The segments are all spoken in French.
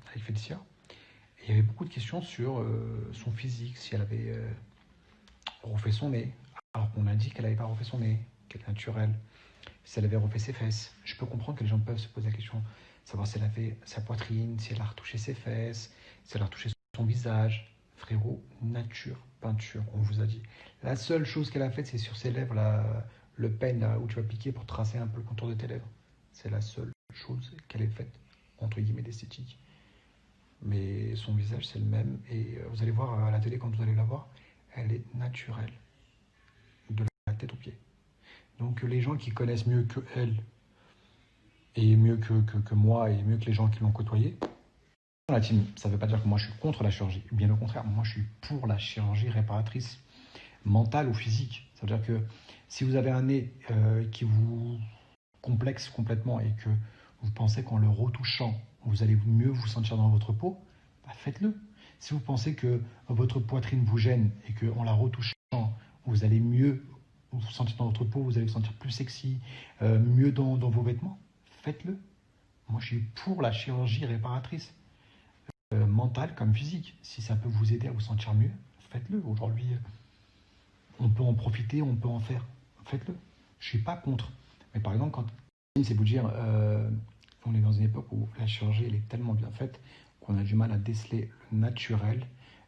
avec Félicia. Et il y avait beaucoup de questions sur son physique, si elle avait refait son nez, alors qu'on a dit qu'elle n'avait pas refait son nez, qu'elle est naturelle, si elle avait refait ses fesses. Je peux comprendre que les gens peuvent se poser la question, savoir si elle a fait sa poitrine, si elle a retouché ses fesses, si elle a retouché son visage. Frérot, nature, peinture, on vous a dit. La seule chose qu'elle a faite, c'est sur ses lèvres, le pen là, où tu vas piquer pour tracer un peu le contour de tes lèvres. C'est la seule chose qu'elle ait faite, entre guillemets, d'esthétique. Mais son visage, c'est le même. Et vous allez voir à la télé, quand vous allez la voir, elle est naturelle, de la tête aux pieds. Donc les gens qui connaissent mieux que elle, et mieux que moi, et mieux que les gens qui l'ont côtoyée, la team, ça ne veut pas dire que moi je suis contre la chirurgie. Bien au contraire, moi je suis pour la chirurgie réparatrice, mentale ou physique. Ça veut dire que si vous avez un nez qui vous complexe complètement et que vous pensez qu'en le retouchant, vous allez mieux vous sentir dans votre peau, bah faites-le. Si vous pensez que votre poitrine vous gêne et qu'en la retouchant, vous allez mieux vous sentir dans votre peau, vous allez vous sentir plus sexy, mieux dans vos vêtements, faites-le. Moi je suis pour la chirurgie réparatrice. Mentale comme physique. Si ça peut vous aider à vous sentir mieux, faites-le. Aujourd'hui, on peut en profiter, on peut en faire. Faites-le. Je ne suis pas contre. Mais par exemple, quand c'est vous dire, on est dans une époque où la chirurgie elle est tellement bien faite qu'on a du mal à déceler le naturel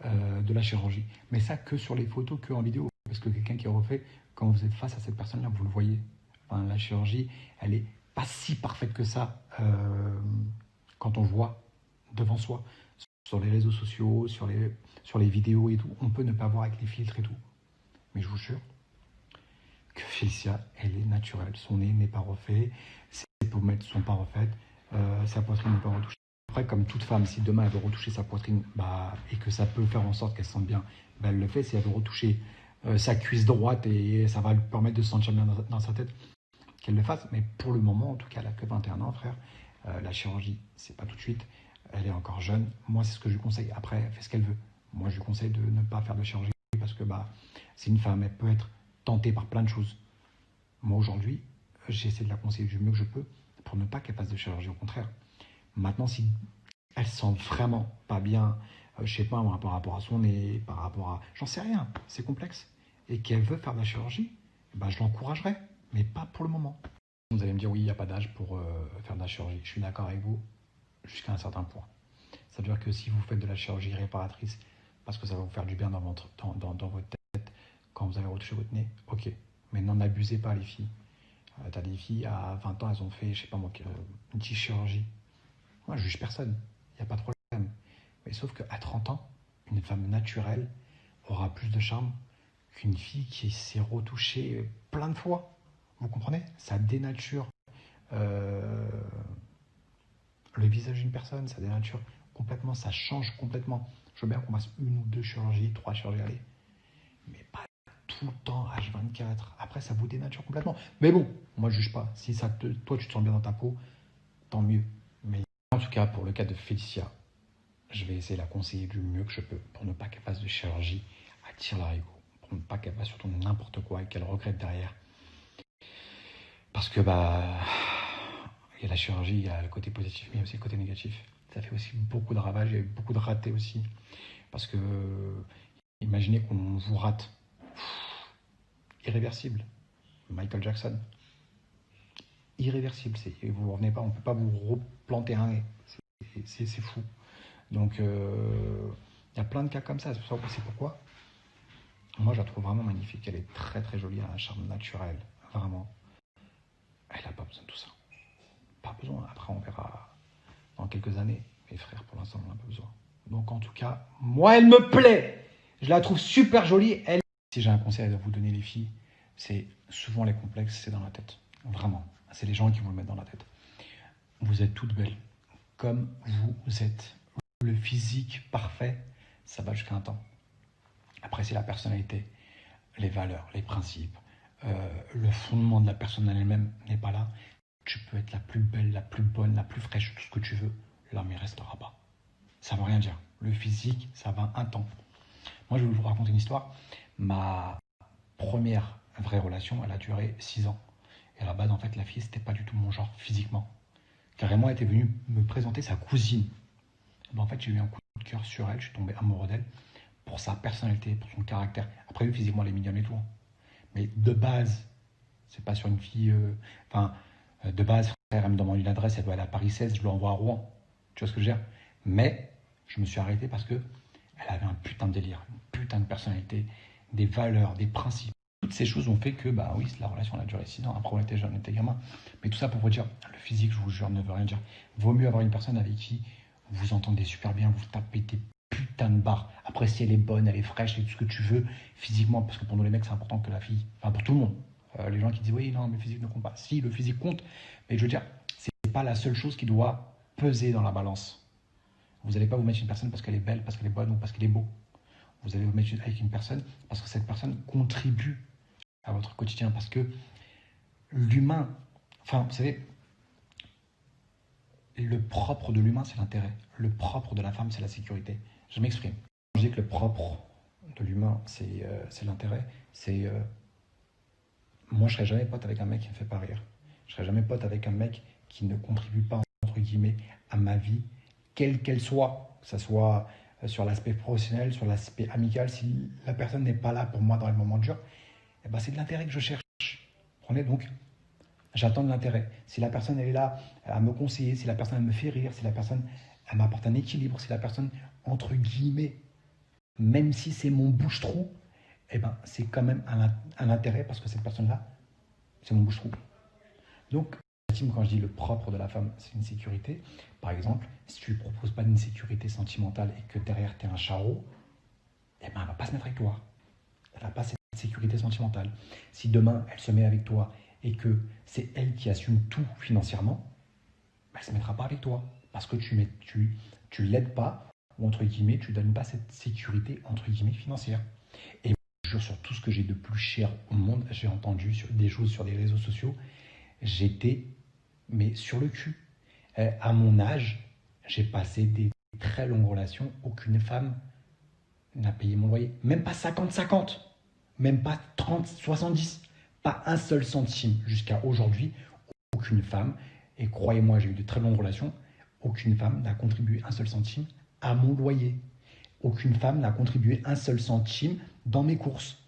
de la chirurgie. Mais ça que sur les photos, que en vidéo. Parce que quelqu'un qui refait, quand vous êtes face à cette personne-là, vous le voyez. Enfin, la chirurgie, elle n'est pas si parfaite que ça quand on voit devant soi. Sur les réseaux sociaux, sur les vidéos et tout, on peut ne pas voir avec les filtres et tout. Mais je vous jure que Félicia, elle est naturelle. Son nez n'est pas refait, ses pommettes ne sont pas refaites, sa poitrine n'est pas retouchée. Après, comme toute femme, si demain elle veut retoucher sa poitrine et que ça peut faire en sorte qu'elle se sente bien, elle le fait. Si elle veut retoucher sa cuisse droite et ça va lui permettre de se sentir bien dans sa tête, qu'elle le fasse. Mais pour le moment, en tout cas, elle n'a que 21 ans, frère. La chirurgie, c'est pas tout de suite. Elle est encore jeune. Moi, c'est ce que je lui conseille. Après, elle fait ce qu'elle veut. Moi, je lui conseille de ne pas faire de chirurgie parce que c'est une femme. Elle peut être tentée par plein de choses. Moi, aujourd'hui, j'essaie de la conseiller du mieux que je peux pour ne pas qu'elle fasse de chirurgie. Au contraire. Maintenant, si elle se sent vraiment pas bien, je sais pas, moi, par rapport à son nez, par rapport à... J'en sais rien. C'est complexe. Et qu'elle veut faire de la chirurgie, je l'encouragerai. Mais pas pour le moment. Vous allez me dire, oui, il n'y a pas d'âge pour faire de la chirurgie. Je suis d'accord avec vous. Jusqu'à un certain point. Ça veut dire que si vous faites de la chirurgie réparatrice parce que ça va vous faire du bien dans votre tête quand vous allez retoucher votre nez, ok. Mais n'en abusez pas les filles. T'as des filles à 20 ans, elles ont fait, je sais pas moi, une petite chirurgie. Moi, je juge personne. Il n'y a pas de problème. Mais sauf qu'à 30 ans, une femme naturelle aura plus de charme qu'une fille qui s'est retouchée plein de fois. Vous comprenez? Ça dénature le visage d'une personne, ça dénature complètement, ça change complètement. Je veux bien qu'on fasse 1 ou 2 chirurgies, 3 chirurgies, allez. Mais pas tout le temps, H24. Après, ça vous dénature complètement. Mais bon, moi, je juge pas. Si toi, tu te sens bien dans ta peau, tant mieux. Mais en tout cas, pour le cas de Félicia, je vais essayer de la conseiller du mieux que je peux pour ne pas qu'elle fasse de chirurgie à tire-larigot, pour ne pas qu'elle fasse surtout n'importe quoi et qu'elle regrette derrière. Parce que, il y a la chirurgie, il y a le côté positif, mais il y a aussi le côté négatif. Ça fait aussi beaucoup de ravages, il y a eu beaucoup de ratés aussi. Parce que, imaginez qu'on vous rate. Irréversible. Michael Jackson. Irréversible. Vous revenez pas, on ne peut pas vous replanter un nez. C'est fou. Donc, il y a plein de cas comme ça. C'est pourquoi moi, je la trouve vraiment magnifique. Elle est très très jolie, elle a un charme naturel. Vraiment. Elle n'a pas besoin de tout ça. Pas besoin. Après, on verra dans quelques années. Mes frères, pour l'instant, on n'en a pas besoin. Donc, en tout cas, moi, elle me plaît. Je la trouve super jolie. Si j'ai un conseil à vous donner, les filles, c'est souvent les complexes, c'est dans la tête. Vraiment. C'est les gens qui vont le mettre dans la tête. Vous êtes toutes belles. Comme vous êtes. Le physique parfait, ça va jusqu'à un temps. Après, c'est la personnalité, les valeurs, les principes, le fondement de la personne en elle-même n'est pas là. Tu peux être la plus belle, la plus bonne, la plus fraîche, tout ce que tu veux. L'homme, il restera pas. Ça ne veut rien dire. Le physique, ça va un temps. Moi, je vais vous raconter une histoire. Ma première vraie relation, elle a duré 6 ans. Et à la base, en fait, la fille, c'était pas du tout mon genre physiquement. Carrément, elle était venue me présenter sa cousine. Ben, en fait, j'ai eu un coup de cœur sur elle, je suis tombé amoureux d'elle pour sa personnalité, pour son caractère. Après, oui, physiquement, elle est mignonne et tout, hein. Mais de base, c'est pas sur une fille. Enfin, de base, frère, elle me demande une adresse, elle doit aller à Paris 16, je l'envoie à Rouen. Tu vois ce que je veux dire? Mais je me suis arrêté parce que elle avait un putain de délire, une putain de personnalité, des valeurs, des principes. Toutes ces choses ont fait que, bah oui, la relation a duré 6 ans. Après, on était jeunes, on était gamin. Mais tout ça pour vous dire, le physique, je vous jure, ne veut rien dire. Vaut mieux avoir une personne avec qui vous entendez super bien, vous tapez des putains de barres. Après, si elle est bonne, elle est fraîche, et tout ce que tu veux, physiquement, parce que pour nous les mecs, c'est important que la fille, enfin pour tout le monde. Les gens qui disent, oui, non, mais le physique ne compte pas. Si, le physique compte, mais je veux dire, c'est pas la seule chose qui doit peser dans la balance. Vous n'allez pas vous mettre une personne parce qu'elle est belle, parce qu'elle est bonne ou parce qu'elle est beau. Vous allez vous mettre avec une personne parce que cette personne contribue à votre quotidien. Parce que l'humain, enfin, vous savez, le propre de l'humain, c'est l'intérêt. Le propre de la femme, c'est la sécurité. Je m'exprime. Je dis que le propre de l'humain, c'est l'intérêt. Moi, je serais jamais pote avec un mec qui me fait pas rire. Je serais jamais pote avec un mec qui ne contribue pas, entre guillemets, à ma vie, quelle qu'elle soit. Que ce soit sur l'aspect professionnel, sur l'aspect amical. Si la personne n'est pas là pour moi dans les moments durs, eh ben, c'est de l'intérêt que je cherche. Prenez donc, j'attends de l'intérêt. Si la personne elle est là à me conseiller, si la personne elle me fait rire, si la personne elle m'apporte un équilibre, si la personne, entre guillemets, même si c'est mon bouche-trou, eh ben, c'est quand même un intérêt parce que cette personne-là, c'est mon bouche-trou. Donc, quand je dis le propre de la femme, c'est une sécurité. Par exemple, si tu ne lui proposes pas une sécurité sentimentale et que derrière tu es un charreau, eh ben, elle ne va pas se mettre avec toi. Elle n'a pas cette sécurité sentimentale. Si demain elle se met avec toi et que c'est elle qui assume tout financièrement, ben, elle ne se mettra pas avec toi. Parce que tu l'aides pas, ou entre guillemets, tu ne donnes pas cette sécurité entre guillemets financière. Et sur tout ce que j'ai de plus cher au monde, j'ai entendu des choses sur les réseaux sociaux, j'étais mais sur le cul. À mon âge, j'ai passé des très longues relations, aucune femme n'a payé mon loyer. Même pas 50-50, même pas 30-70, pas un seul centime jusqu'à aujourd'hui, aucune femme, et croyez-moi, j'ai eu de très longues relations, aucune femme n'a contribué un seul centime à mon loyer. Aucune femme n'a contribué un seul centime dans mes courses.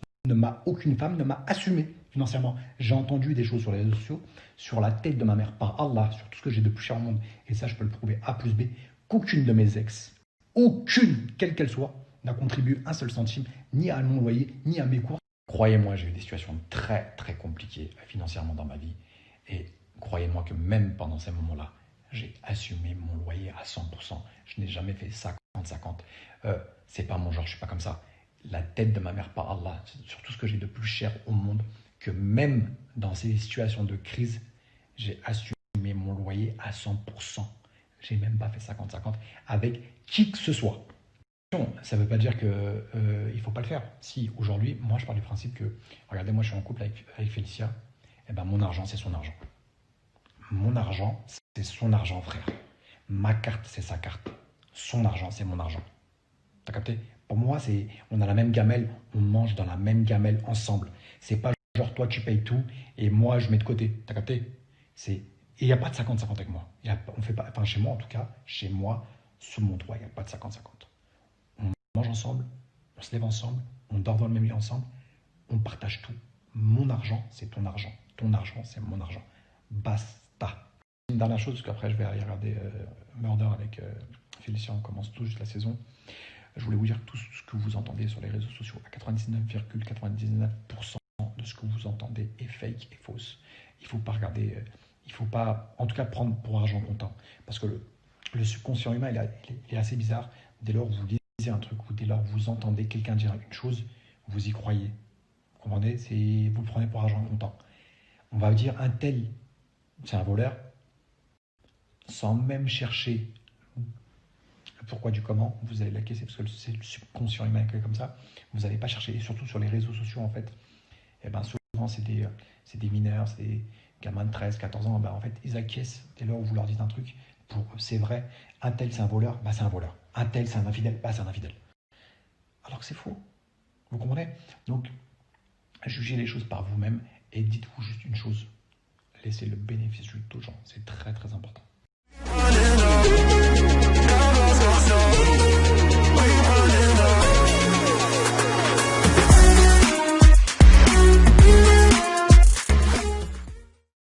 Aucune femme ne m'a assumé financièrement. J'ai entendu des choses sur les réseaux sociaux, sur la tête de ma mère, par Allah, sur tout ce que j'ai de plus cher au monde, et ça je peux le prouver A plus B, qu'aucune de mes ex, aucune, quelle qu'elle soit, n'a contribué un seul centime, ni à mon loyer, ni à mes courses. Croyez-moi, j'ai eu des situations très très compliquées financièrement dans ma vie, et croyez-moi que même pendant ces moments-là, j'ai assumé mon loyer à 100%. Je n'ai jamais fait 50-50. C'est pas mon genre, je suis pas comme ça. La tête de ma mère, par Allah, sur tout ce que j'ai de plus cher au monde, que même dans ces situations de crise, j'ai assumé mon loyer à 100%. J'ai même pas fait 50-50 avec qui que ce soit. Ça ne veut pas dire qu'il ne faut pas le faire. Si, aujourd'hui, moi je pars du principe que, regardez, moi je suis en couple avec Félicia, et ben mon argent c'est son argent. Mon argent c'est son argent, frère. Ma carte c'est sa carte. Son argent c'est mon argent. T'as capté? Pour moi, on a la même gamelle, on mange dans la même gamelle ensemble. C'est pas genre toi tu payes tout et moi je mets de côté. T'as capté? Et il n'y a pas de 50-50 avec moi. On fait pas, enfin chez moi en tout cas, chez moi, sous mon toit, il n'y a pas de 50-50. On mange ensemble, on se lève ensemble, on dort dans le même lit ensemble, on partage tout. Mon argent, c'est ton argent. Ton argent, c'est mon argent. Basta. Une dernière chose, parce qu'après je vais aller regarder Murder avec Félicia, on commence tout juste la saison. Je voulais vous dire tout ce que vous entendez sur les réseaux sociaux. À 99,99% de ce que vous entendez est fake et fausse. Il ne faut pas regarder, il ne faut pas, en tout cas, prendre pour argent comptant. Parce que le subconscient humain, il est assez bizarre. Dès lors que vous lisez un truc ou dès lors que vous entendez quelqu'un dire une chose, vous y croyez. Vous comprenez? Vous le prenez pour argent comptant. On va dire un tel, c'est un voleur, sans même chercher le pourquoi du comment, vous allez l'acquiescer parce que c'est le subconscient humain qui est comme ça. Vous n'allez pas chercher, et surtout sur les réseaux sociaux en fait. Et ben souvent c'est des mineurs, c'est des gamins de 13, 14 ans. Ben, en fait, ils acquiescent dès lors où vous leur dites un truc. Pour eux, c'est vrai. Un tel c'est un voleur, bah c'est un voleur. Un tel c'est un infidèle, bah c'est un infidèle. Alors que c'est faux. Vous comprenez? Donc, jugez les choses par vous-même et dites-vous juste une chose. Laissez le bénéfice du doute aux gens. C'est très très important.